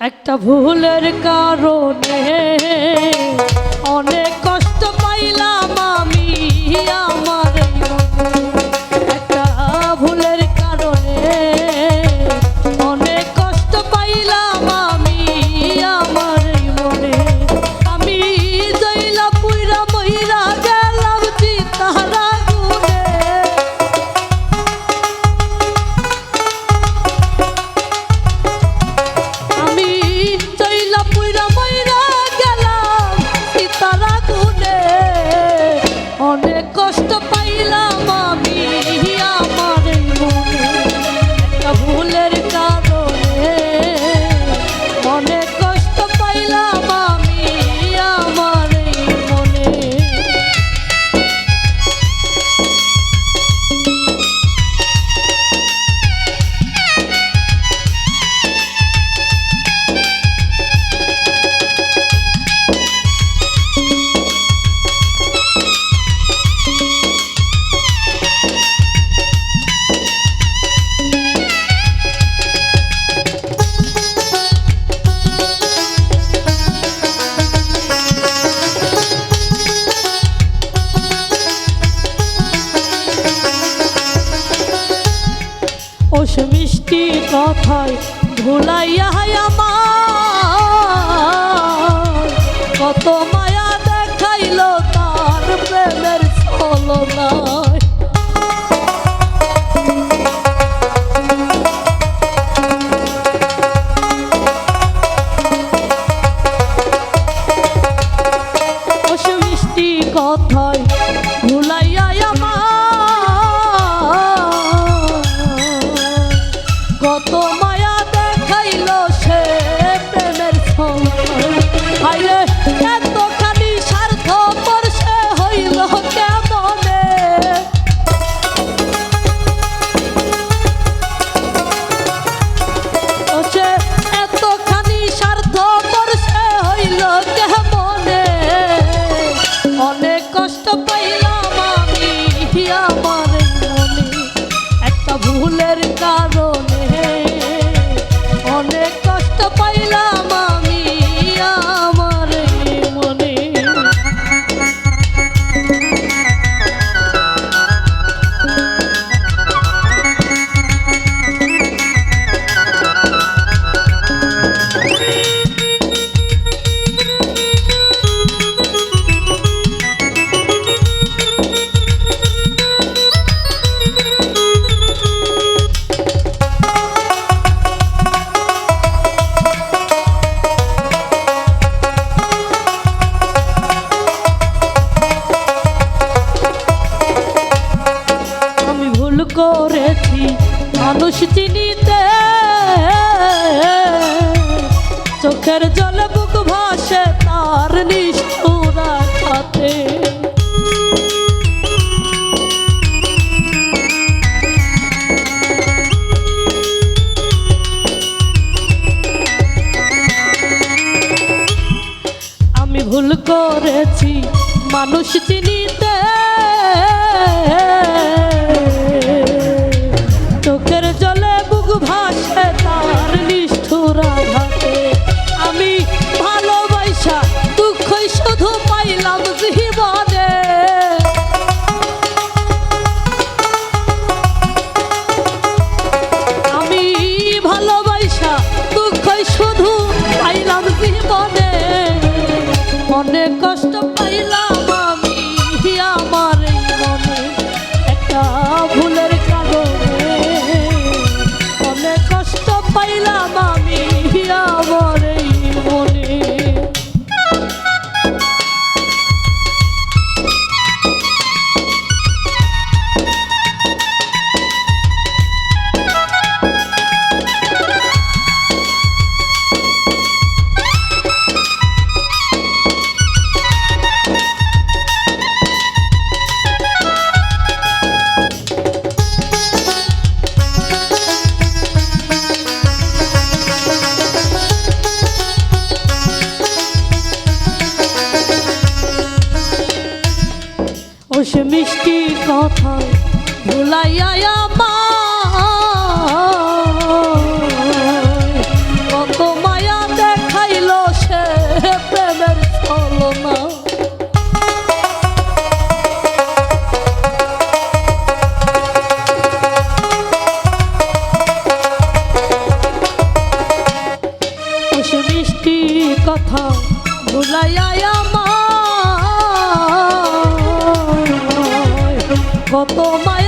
একটা ভুলের কারণে অনেক কষ্ট পাইলাম আমি আমার এই মনে। একটা ভুলের কারণে অনেক কষ্ট পাইলাম আমি আমার এই মনে। আমি জইলা পুইরা মইরা গেলাম চিতার আগুনে। আমি জইলা পুইরা মইরা গেলাম চিতার আগুনে। অনেক কষ্ট পাইলাম আমি আমার এই মনে। একটা ভুলের কারণে অনেক কষ্ট পাইলাম আমি আমার এই মনে। ওস মিষ্টি কথায় ভুলাইয়া আমার কত মায়া দেখাইল তার প্রেমের ছলনায়। ওস মিষ্টি কথায় ভুলাইয়া কত মায়া দেখাইল সে প্রেমের ছলনায়। এতখানি স্বার্থপর সে হইল কেমনে। সে এতখানি স্বার্থপর সে হইল কেমনে। অনেক কষ্ট পাইলাম আমি আমার মনে। একটা ভুলের কারণে অনেক কষ্ট পাইলাম আমি আমার এই মনে। করেছি মানুষ চিনিতে, চোখের জলে বুক ভাসে তার নিষ্ঠুর আঘাতে। আমি ভুল করেছি মানুষ চিনিতে, চোখের জলে বুক ভাসে তার নিষ্ঠুর আঘাতে। আমি ভালোবাসা দুঃখই শুধু পাইলাম জীবনে। আমি ভালোবাসা দুঃখই শুধু পাইলাম জীবনে। অনেক কষ্ট পাইলাম আমি আমার এই মনে। একটা ভুলের কারণে অনেক কষ্ট পাইলাম আমি আমার এই মনে। সে মিষ্টি কথা ভুলাইয়া আমার কত মায়া মিষ্টি কথা ভুলাইয়া আমার কত মায়া